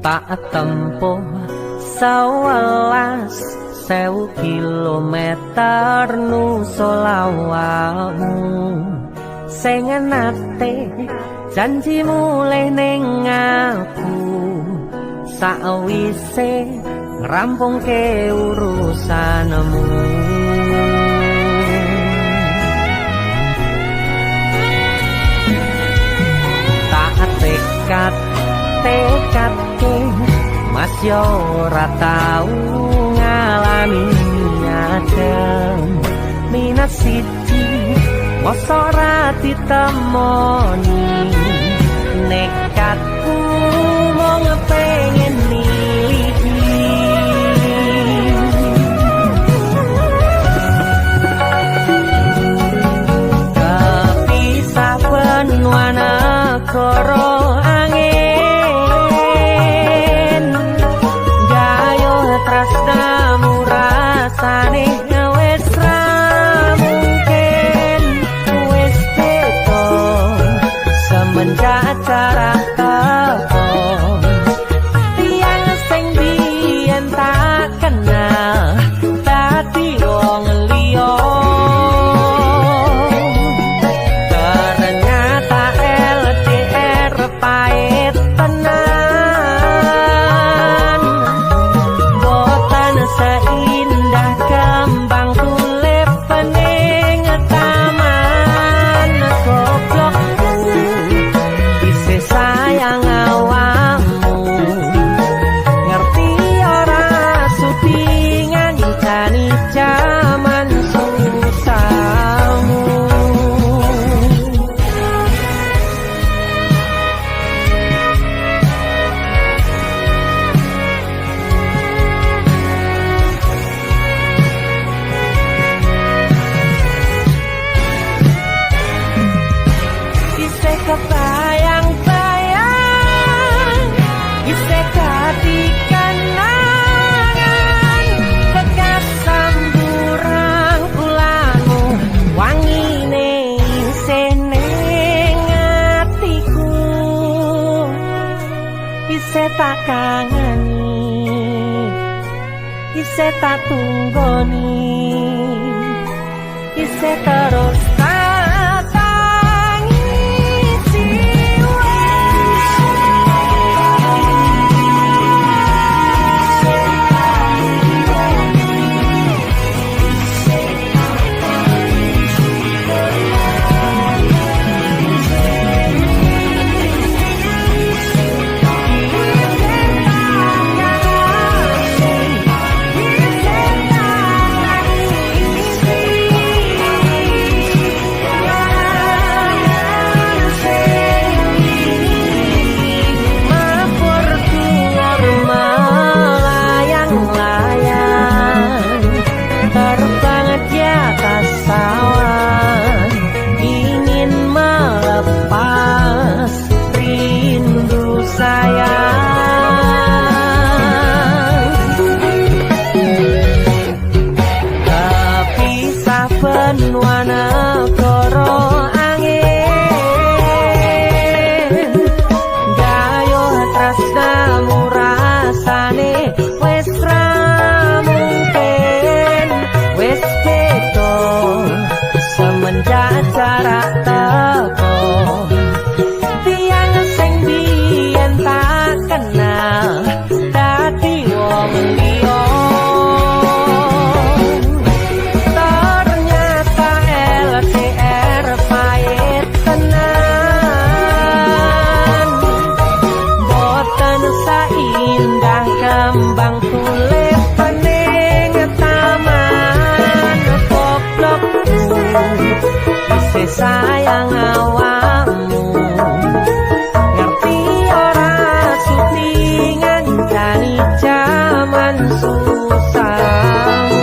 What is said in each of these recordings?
tak tempuh 11.000 kilometer nusul awakmu sing nate janji mulih ning aku sawise ngrampungke urusanmu. Tak tekadke mas yo ora tau ngalami nyadem minat siji mosok ora ditemoni nekatku mung pengen miliki kepisah benua negara angin gayo tresnamu rasane wis ra mungkin wis beda semenjak jarak teko tiang sing biyen tak kenal dadi wong liya ternyata LDR pahit tenan boten seindah kembang tulip pening taman goblokku isih sayang awakmu ngerti ora sudi ngancani jaman susahmu. Isih kebayang-bayang isih dadi kenangan bekas samburan ulangu wangine isih ning atiku isih tak kangeni isih tak tunggoni isih terus benua negara angin gayo tresnamu rasane wis ra mungkin wis beda semenjak jarak teko tiang sing biyen tak kenal dadi wong liya kembang tulip pening taman goblokku isih sayang awakmu ngerti ora sudi ngancani jaman susahmu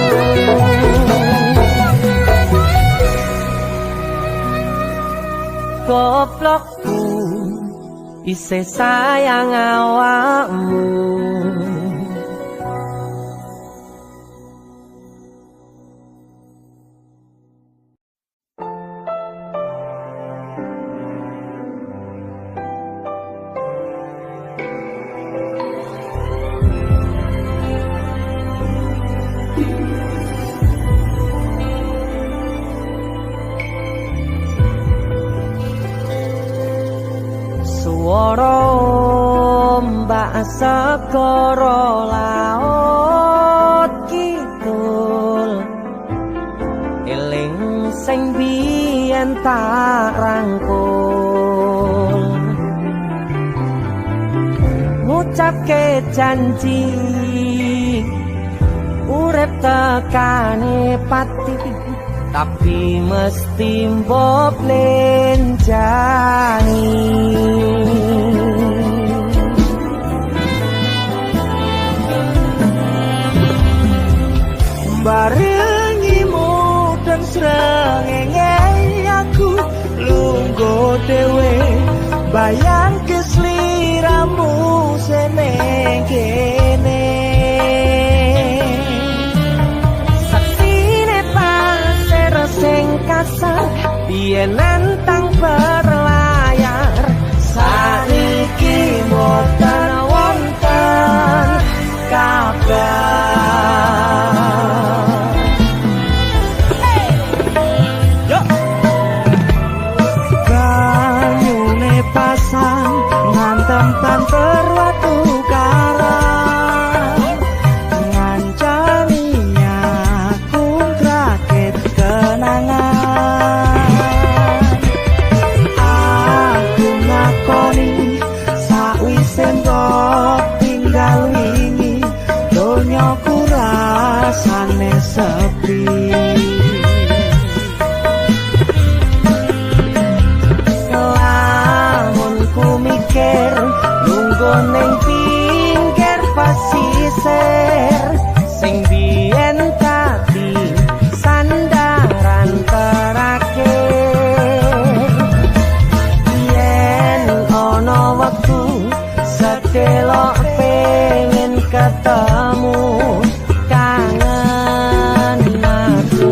goblokku isih sayang awakmu. segara laut kidul eling sing biyen tak rangkul ngucapke janji urip tekane pati tapi mesti mbok lenjani barengimu dan srengenge aku lungguh dhewe bayang kesliramu seneng kene saksine pasir sing kasar biyen nantang berlayar saniki boten wonten kabar pasang ngantem banter watu karang ngancani aku rakit kenangan aku ngakoni sakwise mbok tinggal wingi donyaku rasane sepi lungguh ning pinggir pasisir sing biyen tadi sandaran terakhir yen ana wektu sedelok pengen ketemu kangen aku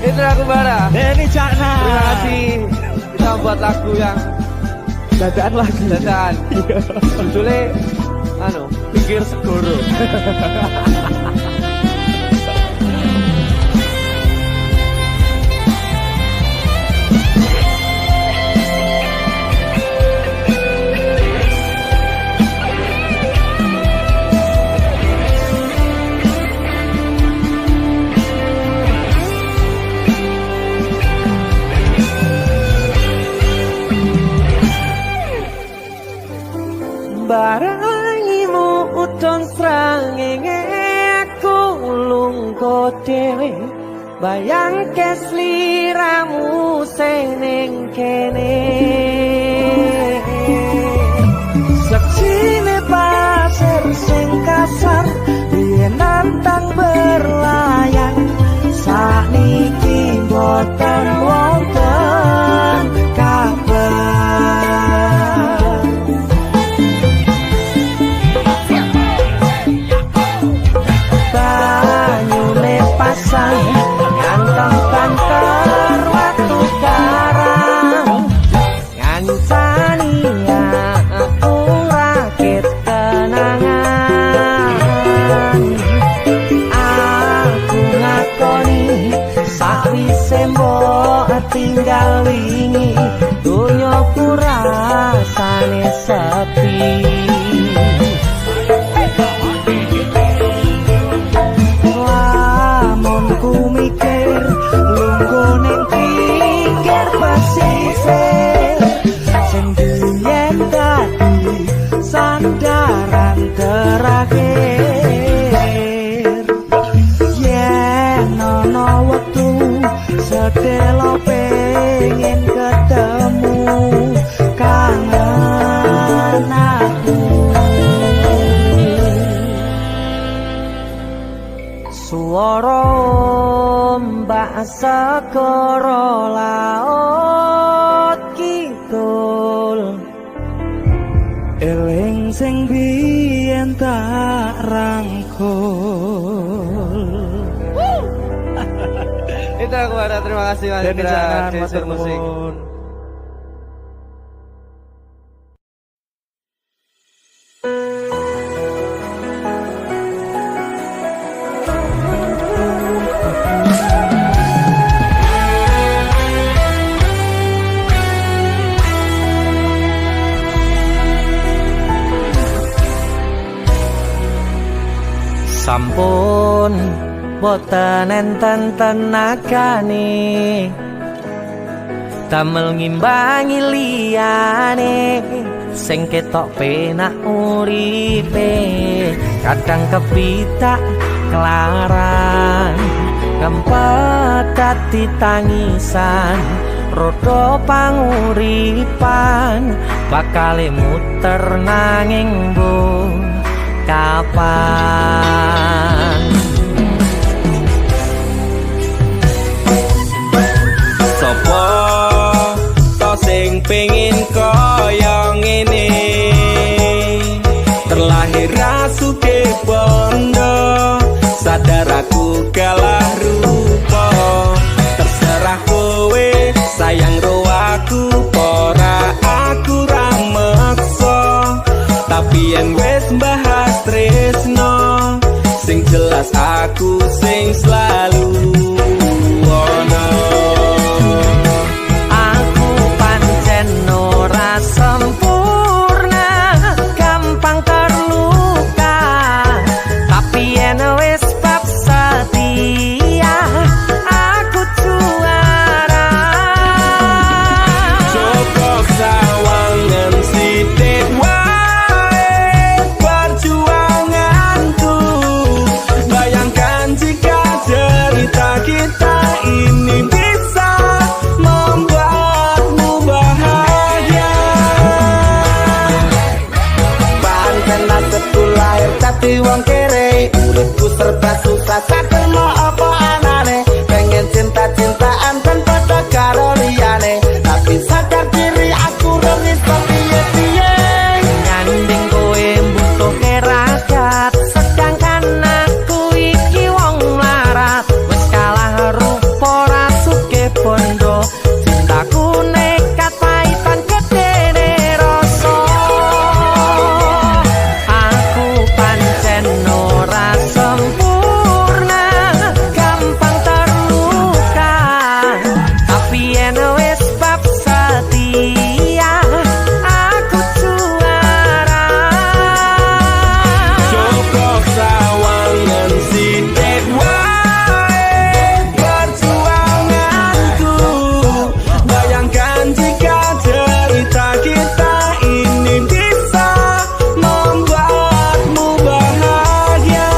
itu aku bara Denny Cakna terima kasih kita buat lagu yang dadaan lagi dadaan judulnya pinggir segoro barangimu udon srengenge aku lungguh dhewe bayang kesliramu sing ning kene saksine pasir sing kasar biyen nantang berlayar sakniki boten wonten kabar ngantong banter watu karang ngancani aku rakit kenangan aku ngakoni sakwise mbok tinggal wingi donyaku rasane sepi ku mikir lungguh ning pinggir pasisir sing biyen dadi sandaran terakhir yen ana wektu sedelo pengen ketemu kangen aku suara ombak segara laut kidul eling sing biyen tak rangkul itu aku ada terima kasih Mas Indra Desur Musik. sampun boten enten tenagane damel ngimbangi liyane sing ketok penak uripe kadang kepitak kelaran kempet dadi tangisan rodo panguripan bakal muter nanging bu kapan sopo to sing pengin kaya ngene terlahir sugih bondo sadar aku kalah rupa terserah kowe sayang ro aku ora aku ra meksa tapi yen wis bahas tresno sing jelas aku sing selalu ono aku pancen ora sempurna gampang terluka tapi yen wis bab setia aku juara Joko sawangan sithik wae perjuanganku bayangkan jika cerita kita ini bisa membuatmu bahagia pancen nasibku lahir dadi wong kere uripku serba susah sadar mau apa anane pengen cinta-cintaan kan pada karo liyane tapi sadar diri aku relis piye-piye nyanding kowe butuh keragat sedangkan aku iki wong larat wis kalah rupa ra sugih bondo cintaku nekat paitan gedene rasa aku pancen ora sempurna gampang terluka tapi yen wis bab setia aku juara Joko sawangan sithik wae perjuanganku bayangkan jika cerita kita ini bisa membuatmu bahagia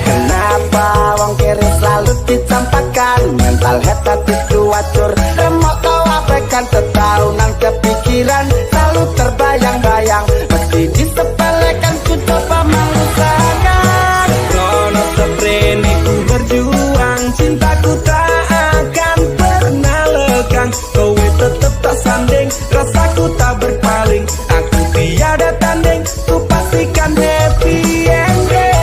Kenapa wong kiri selalu dicampakkan mental head tadi kuacur remok kau abaikan tetahunan kepikiran selalu terbayang-bayang meski disepelekan ku coba mengusahakan Rono seprene ku berjuang cintaku tak akan pernah lekang kowe tetep tak sanding rasaku tak berpaling aku tiada tanding ku pastikan happy ending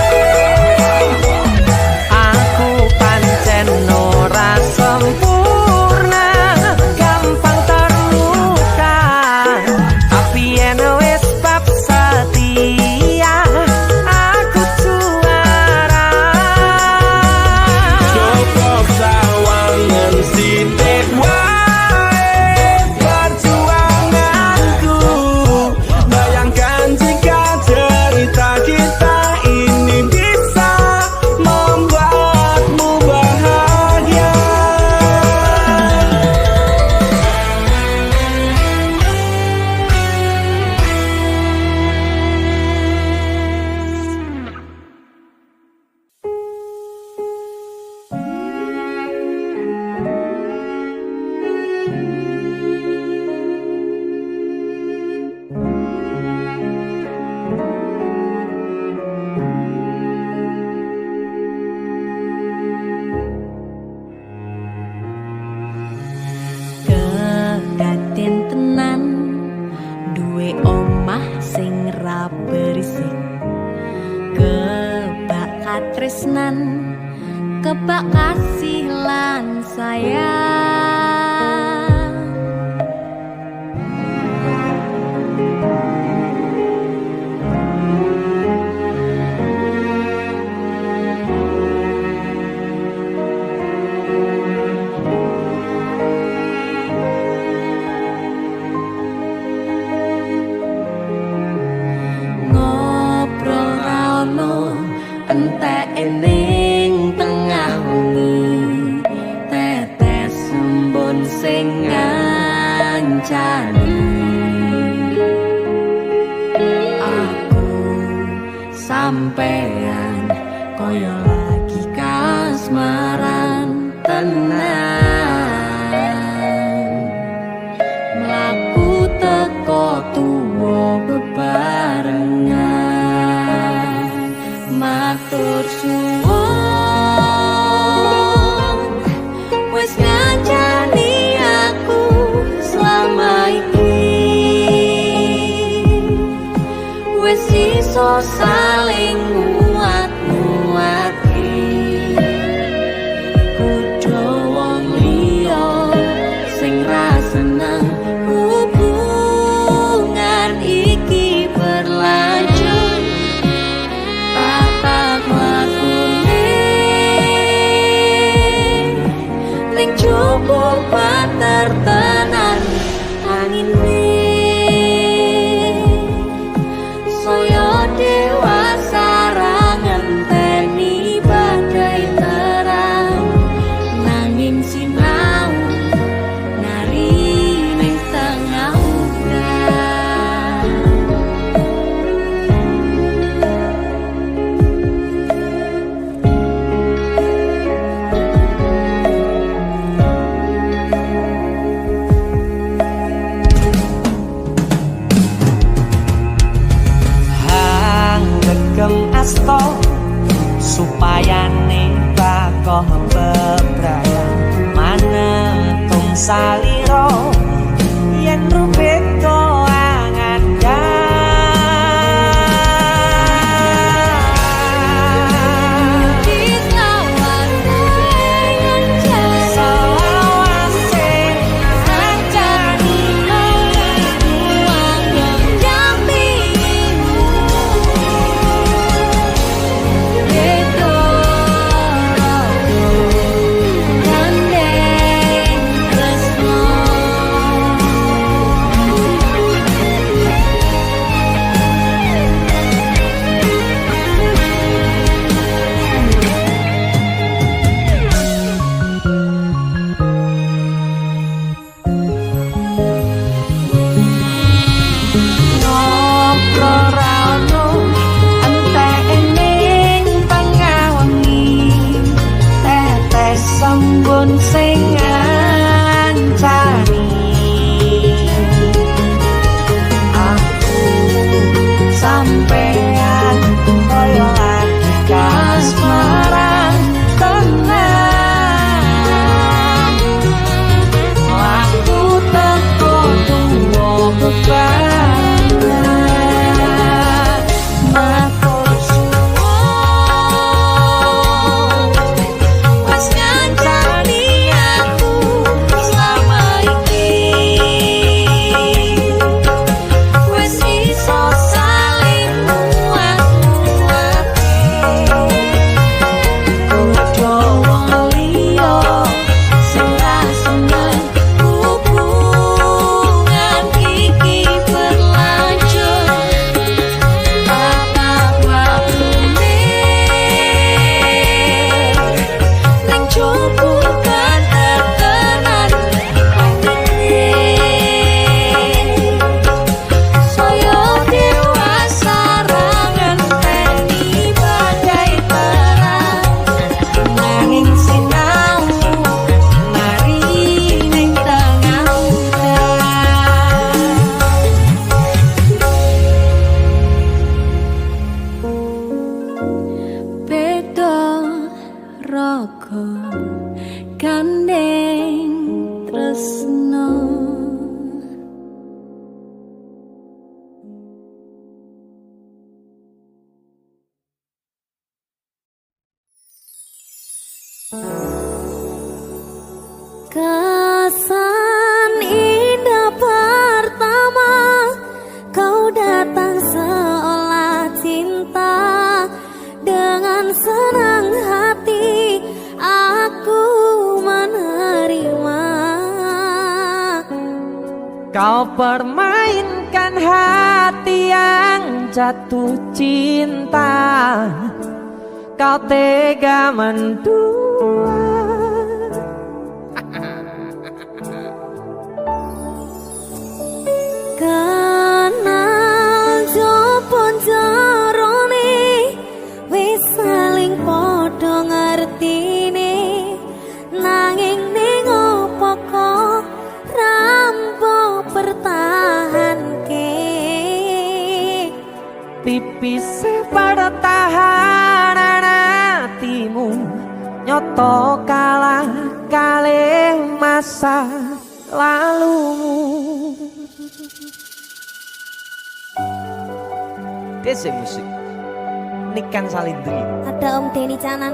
aku pancen ora sempurna gampang terluka tapi yen wis bab setia aku juara Joko sawangan katresnan kebak kasih lan sayang. Ngobrol ra ono entek ning tengah wengi, tetes embun sing ngancani aku sampean koyo lagi kasmaran tenan, mlaku teko tuwa bebarengan, matur suwun wis ngancani aku selama iki, wis iso saling nguat-nguati, kudu wong liya sing ra seneng hubungan iki berlanjut. Tapak lakune ning cukup patertenan angine saya dewasa ra ngenteni badai terang, nanging sinau nari ning tengah udan. Hang begem asto supaya bakoh bebrayang manetung saliro yen rubeda Kau permainkan hati yang jatuh cinta. Kau tega mendua. Kenal jopo jarone wis saling padha ngertine nanging ning opo kok rampok pertahanke Tipis pertahanan hatimu nyoto kalah kalih masa lalumu. Desi musik Nikan Salindri. ada Om Deni Canan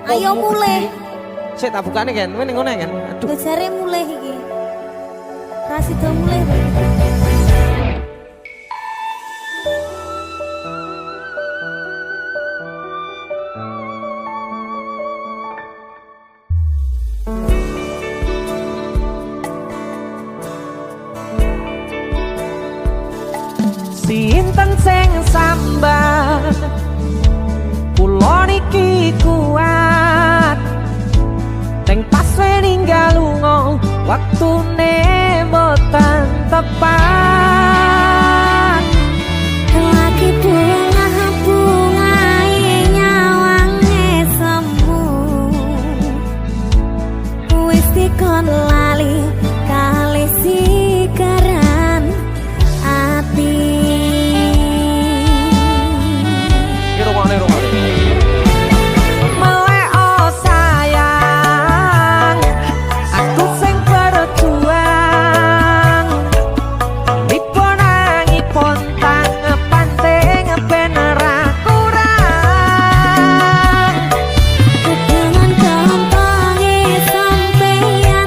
ayo mulai Saya tak bukane kan, ini ngono kan. Aduh. jare mulai iki Rasido mulai Sinten sing sambat kula niki kuat teng pas ninggal lunga waktune boten tepat lagi bunga-bungae nyawange semu wis dikon lali kalih sikaran ati Rungokne Melek oh sayang aku sing berjuang diponangi pontang panting ben ora kurang dengan gampangnya sampeyan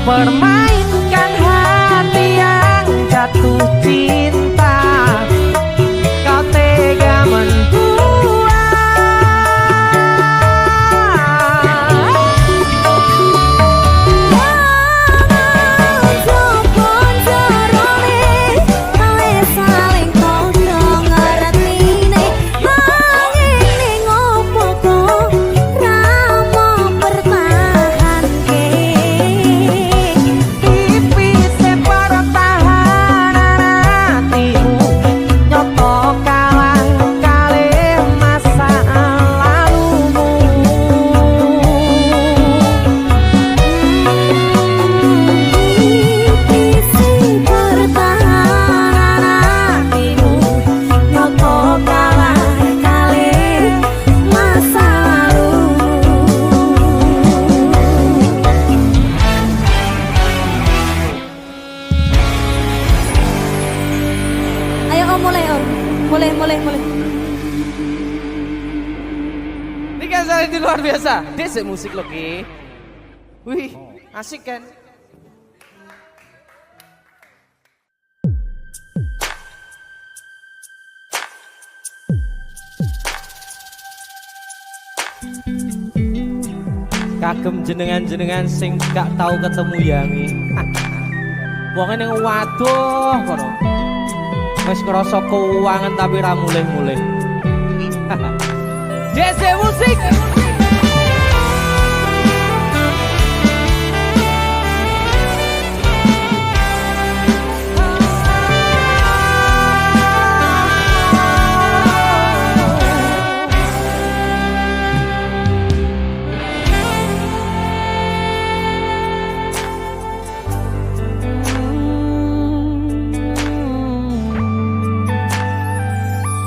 Permainkan hati yang jatuh cinta, kau tega menjual. Mulai. Ini kan saya itu luar biasa. Desa musik loh Ki. Wih, asik kan? Kagem jenengan-jenengan sing gak tahu ketemu yangi. Wong ning waduh kono. Wis ngerasa keuangan tapi ra mulih-mulih. Desa musik.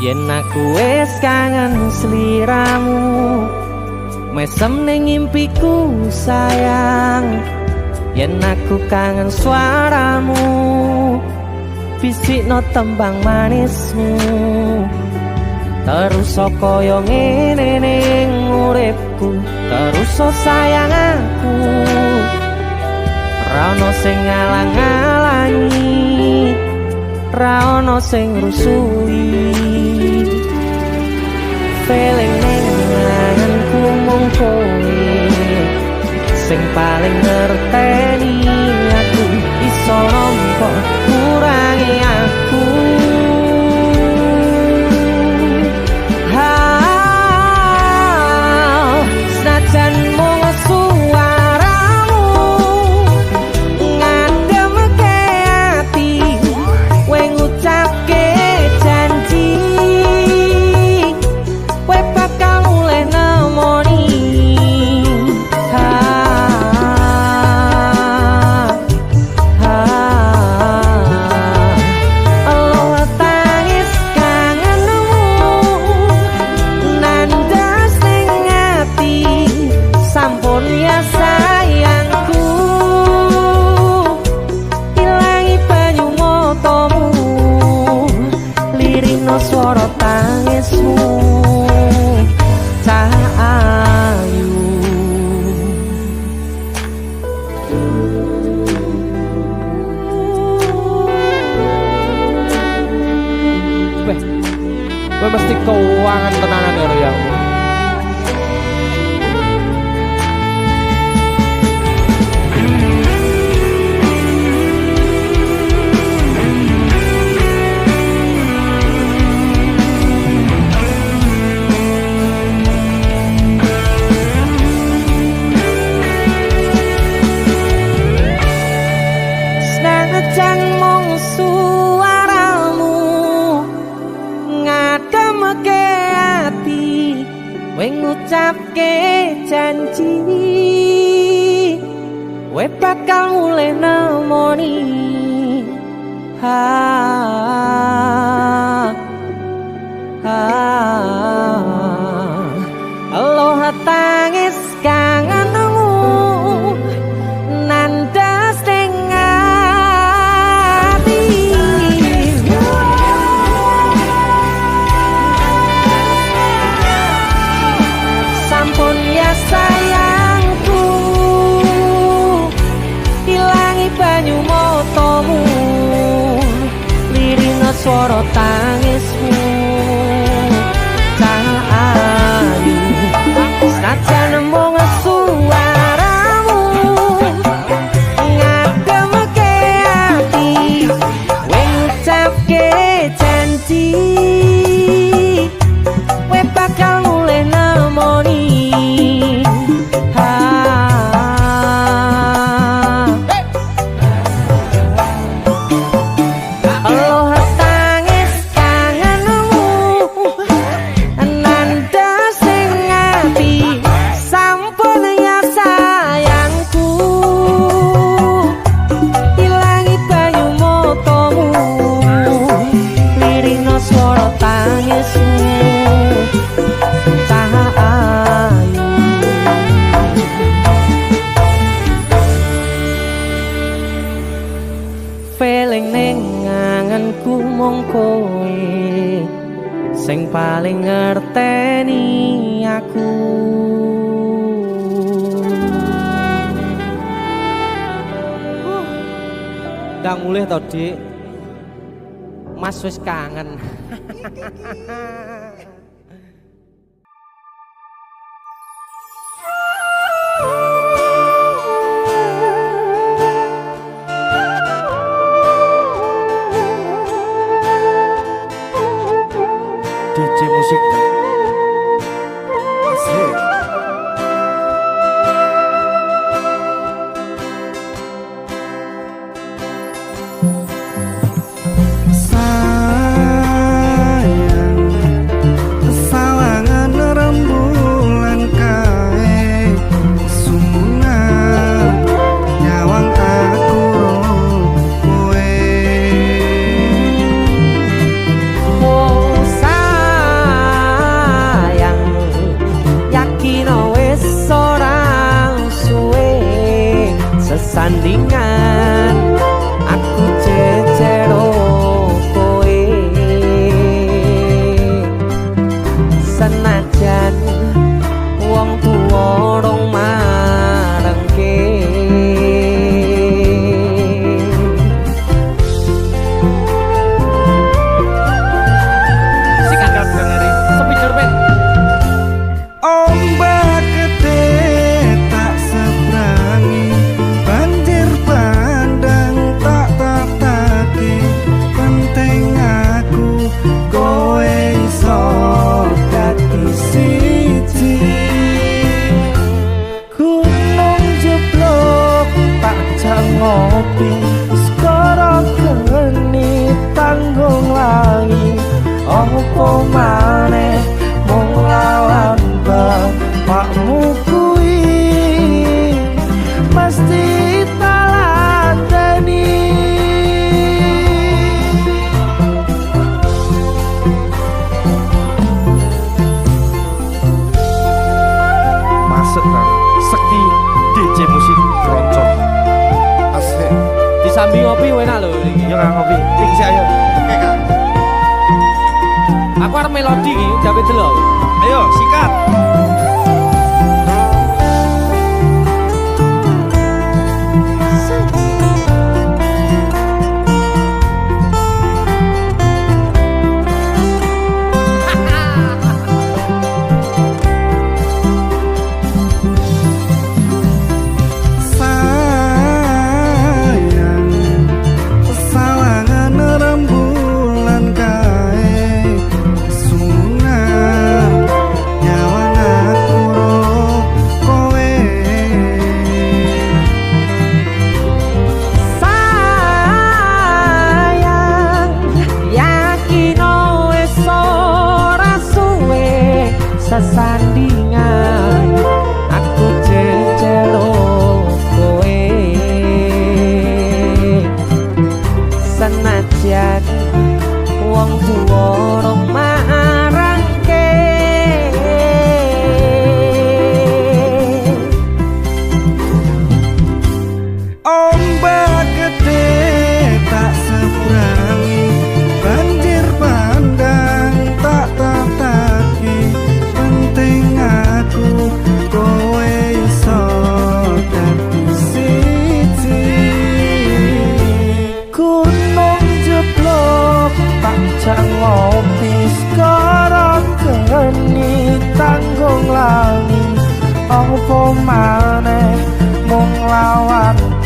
Yen aku wis kangen sliramu, mesem ning impiku sayang. Yen aku kangen suaramu, bisikno tembang manismu. Terus kaya ngene ning uripku, terus sayang aku. Ra ono sing ngalang-alangi, ra ono sing rusui. Feeling ning anganku mung kowe sing paling ngerteni aku. Iso nampa kurangi aku. Senajan mung suaramu ngademke ati, kowe ngucapke janji kowe bakal mulih nemoni. Allah tangis kangenmu nandas ning ati, sampun ya sayangku. Ilangi banyu matamu, lirino swara tangismu. Cahayu Weh, gue mesti keuangan tenanan ya Riang. Senajan mung suaramu ngademke ati, kowe ngucapke janji kowe bakal mulih nemoni. Allah tangis kangenmu nandas ning ati, sampun ya sayangku. swara tangismu cah ayu sajan mung suaramu ngademke ati ngucapke janji kowe bakal mulih nemoni feeling ning ngangenku mung kowe sing paling ngerteni aku. Ndang mulih to, Dik. Mas wis kangen. DJ musik asik. Sayang sawangan rembulan kae sumunan nyawang aku kowe. Oh sayang yakin wis ora suwe sesandingan aku jejero kowe senajan wong tuwa rong marengke sikat ngeri sepijur men Ombak gede tak seberangi, banjir bandang tak tataki. Penting aku kowe iso dadi siji. Gunung jeblok tak jangopi, skoro geni tanggung lagi. Opo maneh mung lawan bapakmu kuwi mesti taladani. Masuk kan Seki DJ musik keroncong asik. Disambi ngopi enak lho iki. Yo nggak ngopi iki sih ayo. Oke Kak. Aku arep melodi iki, jabe delok. Ayo sikat. Sayang sawangan rembulan kae sunan nyawang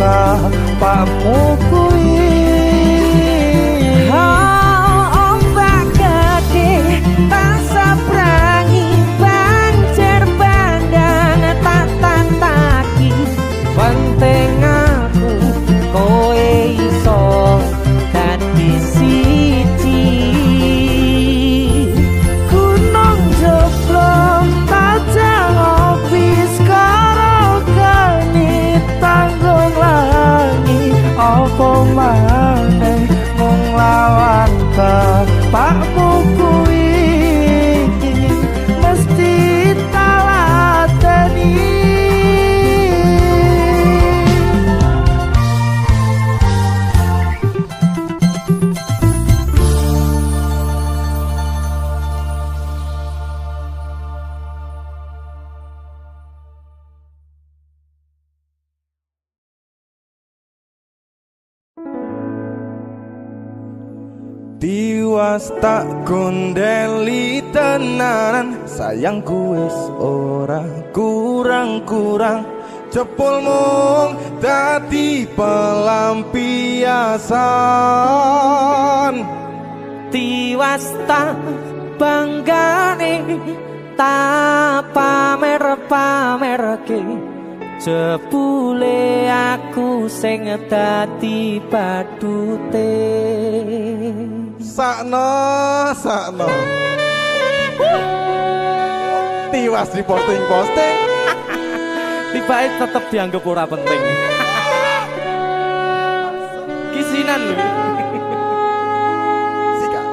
bapakmu kuwi. Ombak gede tak sabrangi banjir bandang tak tataki. Penting aku kowe iso dadi siji. Gunung jeblok tajang opis karo geni tanggung langi. Apa maneh mung lawan bapakmu kuwi mesti talateni. Tiwas tak gondeli tenanan, sayangku wis ora kurang-kurang. Cepul mung dadi pelampiasan. Tiwas tak banggane tak pamer-pamerke. Jebule aku sing dadi badute. Sakno tiwas di posting Tibake tetep dianggap ora penting. Kisinan lho. Sika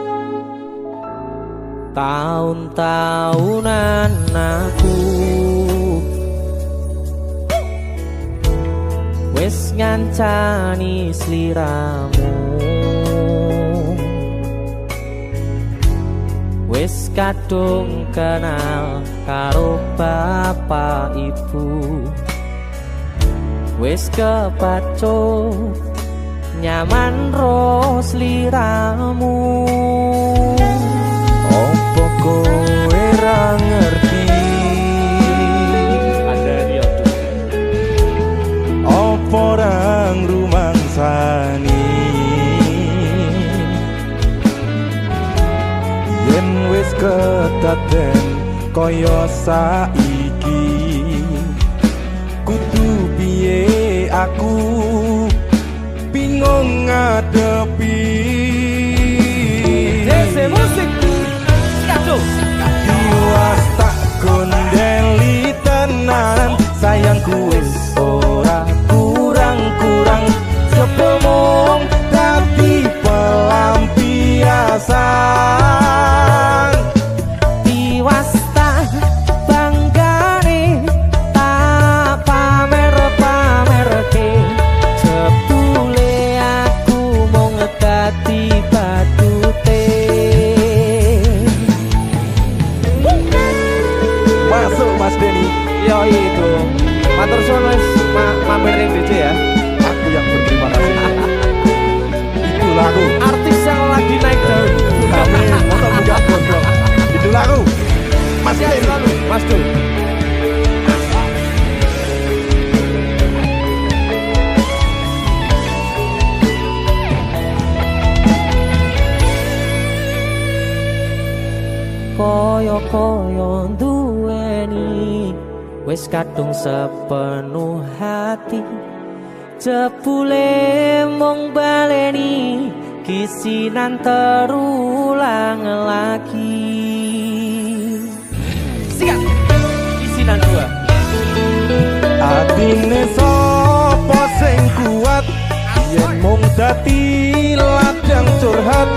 Tahun-tahunan aku wis ngancani sliramu, wis kadung kenal karo bapak ibu, wis kepacut nyaman ro sliramu. opo kowe ra ngerti, opo rang rumangsani yen wis kedaden kaya saiki. Kudu piye aku bingung ngadepi. Dese musik Skado. Tiwas tak gondeli tenan, sayangku wis ora kurang-kurang. Sepemong dadi pelampiasan. Tiwas tak banggane tak pamer-pamerke. Jebule aku mung dadi badute. Masuk Mas Denny. Yo itu. Matur suwun wis mampir ning DC ya. Aku yang berterima kasih. Itulah aku. Artis yang lagi naik daun. Kami motor buka gondrong. Itulah aku. Mas Sehat Denny. selalu, Mas Du. Koyo-koyo duweni wis kadung sepenuh hati. Jebule mung baleni kisinan terulang lagi. Sikat. Kisinan 2. Atine sapa sing kuat yen mung dadi ladang curhat.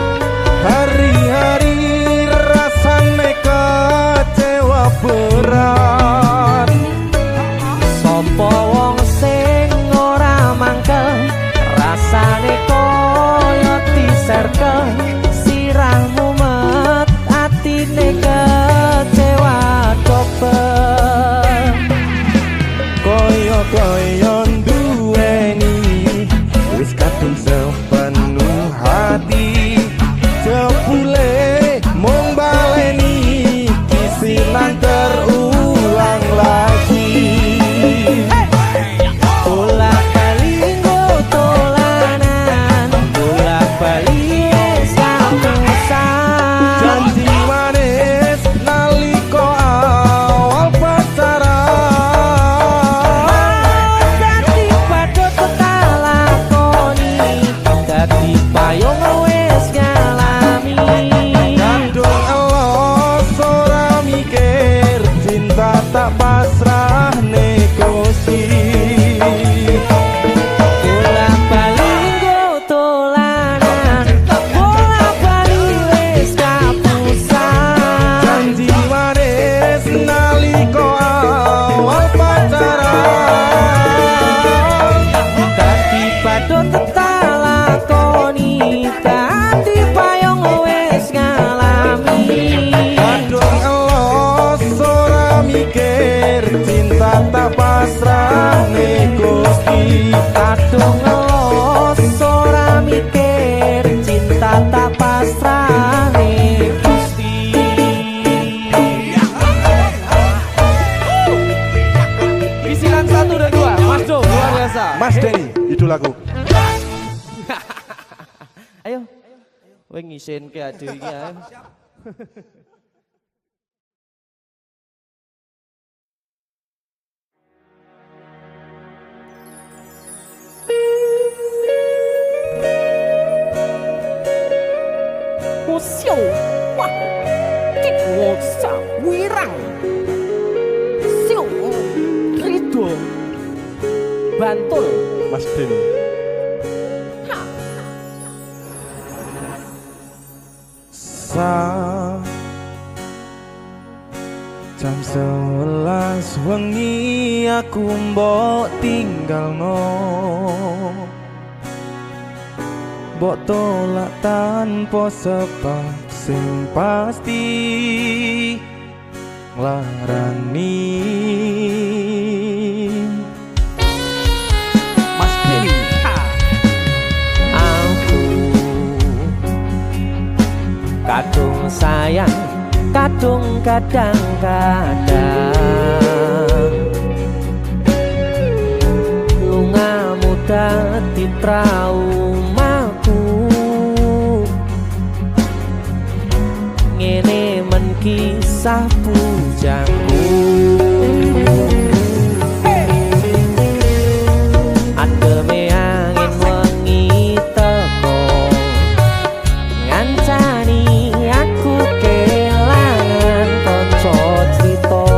Hari-hari rasane kecewa berat. Sopo wong sing ora mangkel rasane koyo diserkel. Sirahmu met atine kecewa dobel. Koyo-koyo biasa. Mas Denny, idolaku. Ayo. Kowe ngisenke ade iki ae. Xiu Wah Kik Wosa Wirang Xiu Rido Bantul Mas Denny. Jam 11 wengi aku mbok tinggalno, mbok tolak tanpa sebab sing pasti nglarani. Mas Denny. Aku kadung sayang, kadung kadang-kadang lungamu dadi traumaku. Ngene men kisah bujangku. Ademe angin wengi teko ngancani aku kelangan kanca crita.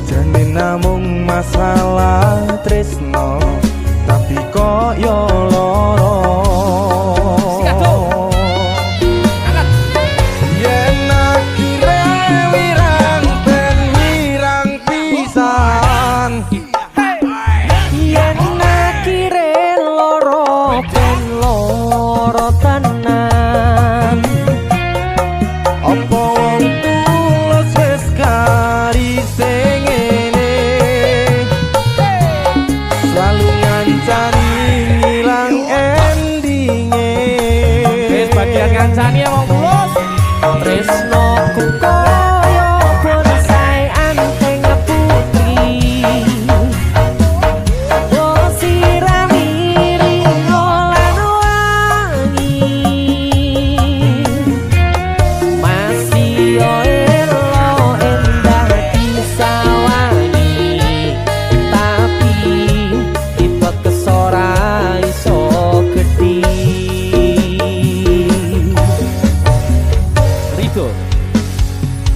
Jane namung masalah tresno, tapi kok yo loro. Yen akhire wirang ben wirang pisan. Yen akhire loro ben loro tenan. Apa wong tulus wis karise ngene, selalu ngancani ngilang endinge. Wis bagian ngancani ya wong tulus. Tresnoku koyo bonsai anteng putri. Oh sirami ringo lan wangi. Masih yo elo endah disawangi. Tapi tipe kesora iso gedhi. Rido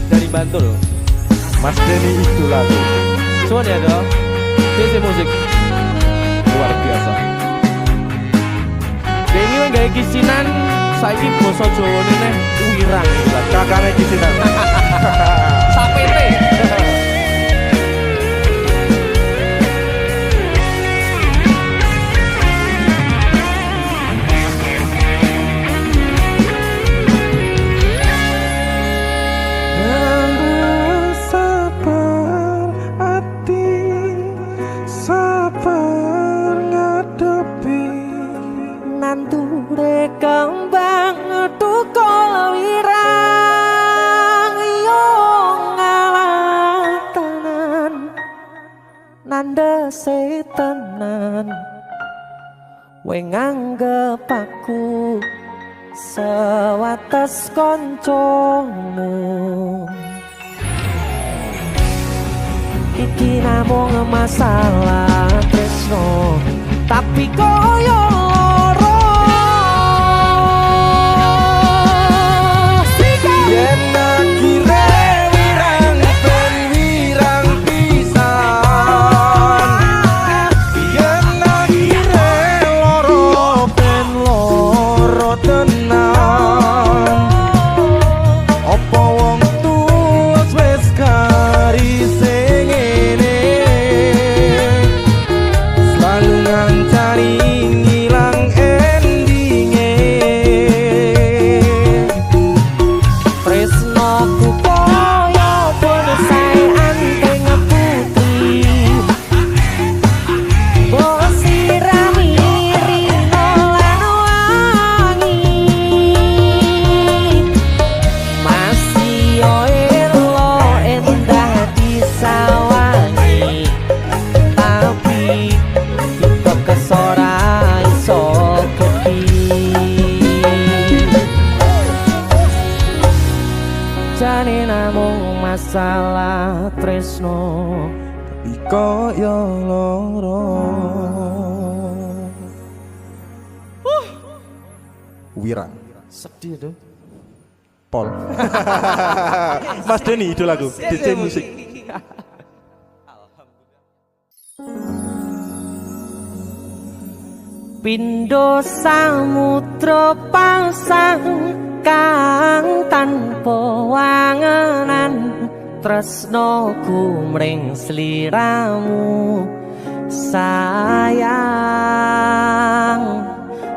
dari Bantul. Mas Denny idolaku. Suwun ya dong. DC musik Luar biasa. Dengi wong gawe kisinan saiki basa Jawane neh wirang. Kakane kisinan. Sapete. Sabar ati, sabar ngadepi. Nandure kembang tukul wirang yo ngalah tenan. Nandese tenan we nganggep aku sewates koncomu. Iki namung masalah tresno, tapi koyo loro. Yen akhire wirang ben wirang pisan. Yen akhire loro ben loro tenan. Apa wong tulus wis karise ngene, selalu ngancani ngilang tresno Iko yo loro. Wirang. Sedih tuh. Pol. Mas Denny idolaku, DJ musik. Pindho samudra pasang kang tanpa wangenan tresnoku mring sliramu sayang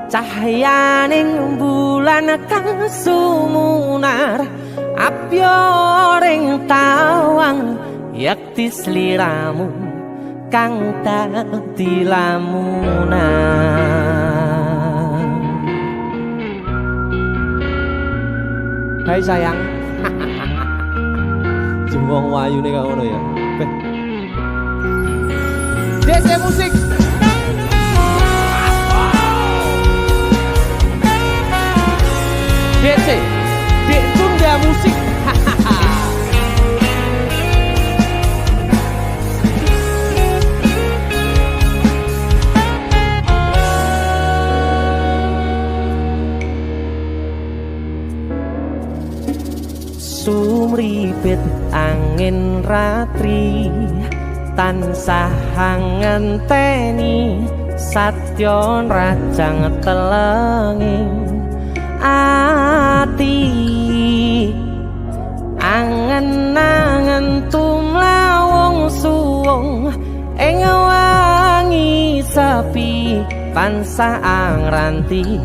cahyaning bulan kang sumunar apyoring tawang yakti sliramu kang dadi lamunan. Hai sayang. Jembong wayu nih ngono ya. DC musik. DC. Dek Tunda musik. Sumripit angin ratri tansah ngenteni satyon rajang telenging ati angen-angen tumlawung suwung ing wangi sepi tansah angranti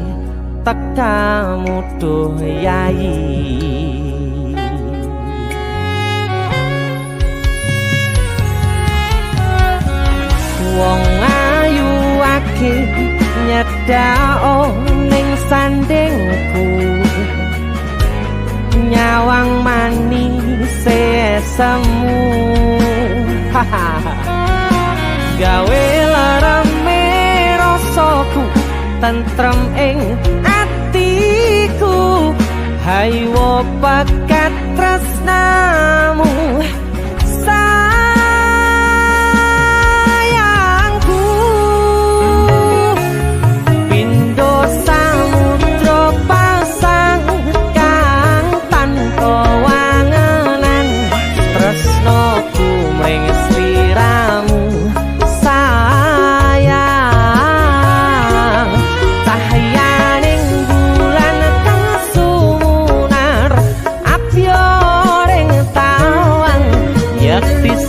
tekamu duh yayi. Wong ayu ake nyedhak ning sandingku nyawang manis semu gawe larame rasaku tentrem ing atiku haywo bakat tresnamu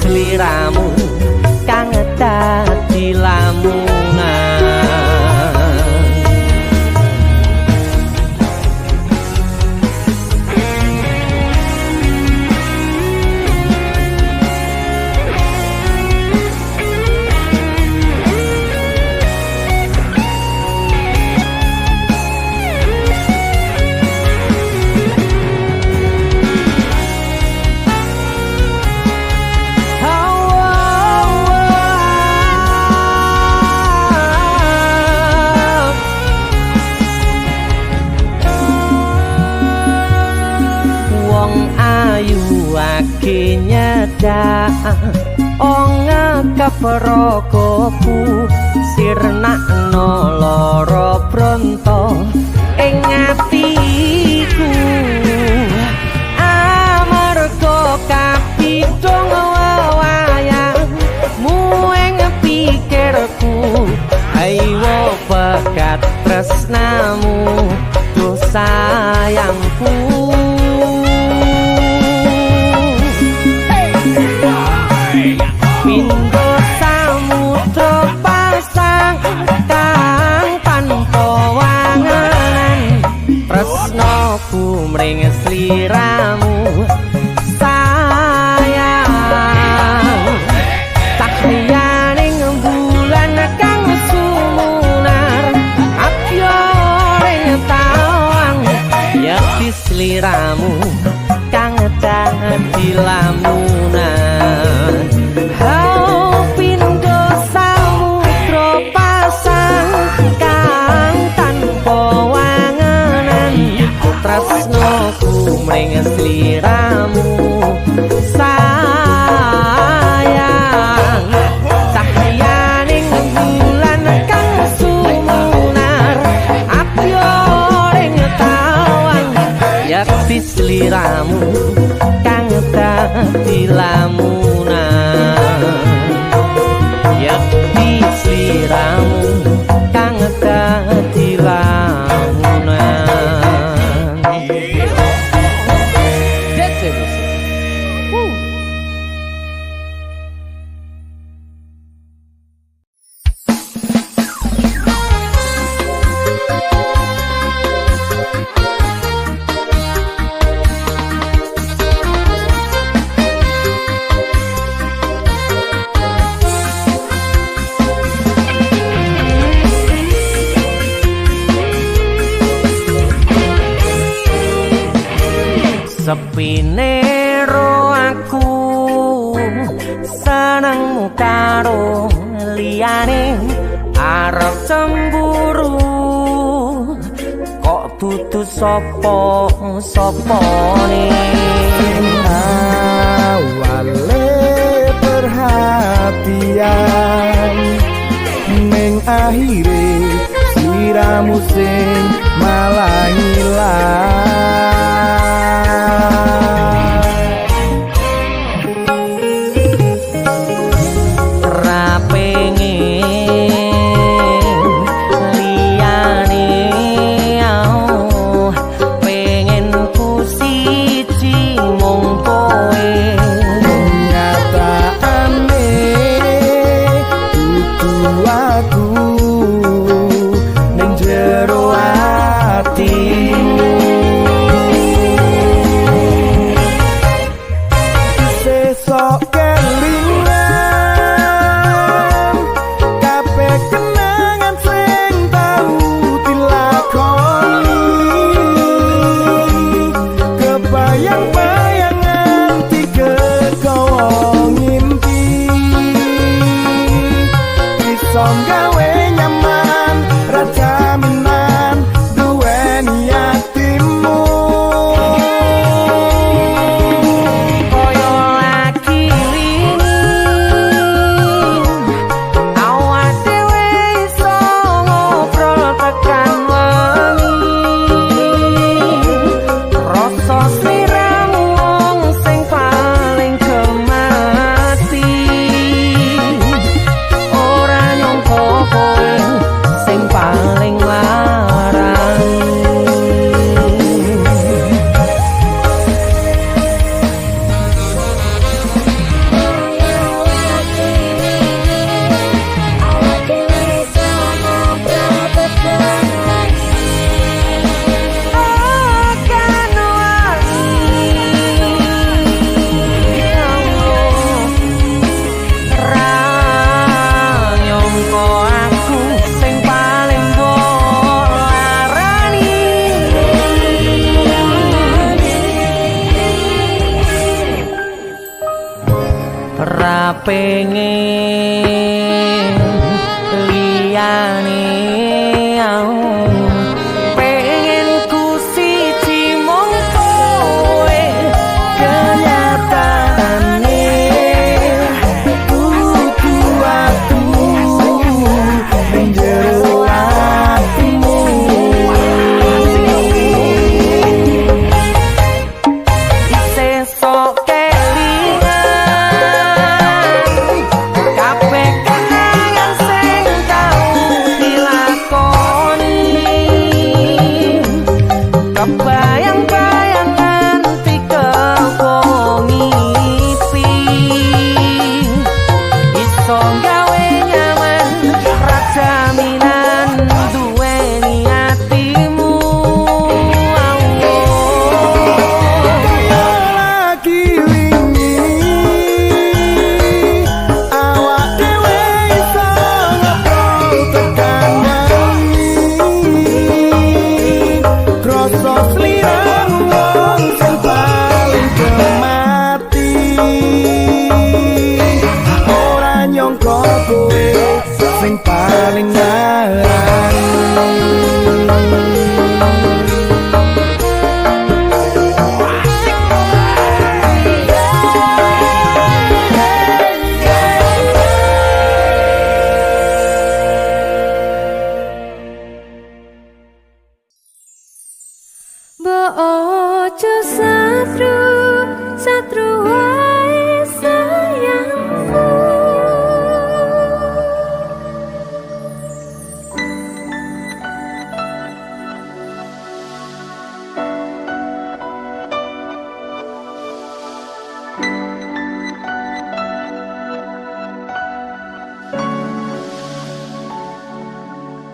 sliramu kang dadi lamunan. Wake nyedak ngekep rogoku sirnakno lara bronto ing atiku amarga kapidhong wayangmu ing pikirku ayo bakat tresnamu duh sayangku. Pindho samudra pasang kang tanpa wangenan tresnoku mring sliramu sayang cahyaning bulan kang sumunar apyoring tawang yakti sliramu kang dadi lamunan. Pindho samudra pasang kang tanpa wangenan tresnoku mring sliramu sayang sliramu kang dadi lamunan yakti sliramu kang dadi lamunan sepine ro aku senengmu karo liyane arep cemburu kok dudu sapa-sapane awale perhatian ning akhire sliramu sing malah ilang pengen liyane pengen ku siji mung kowe kenyataane kudu atu ning jero atimu sesok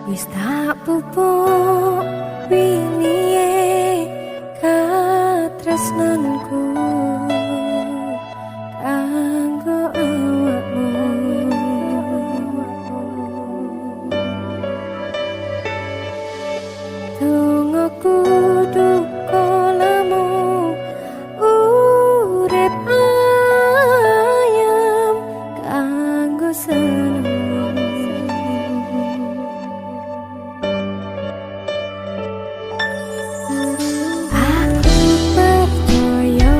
wis tak pupuk wingi katresnanku kanggo awakmu. Donga kudu kolamu urip ayam kanggo seneng. Aku percaya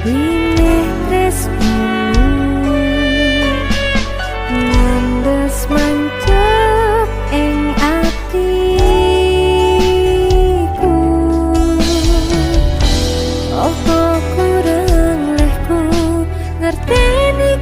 winih tresnamu ngandes mancep ing atiku. Apa kurang lehku ngerteni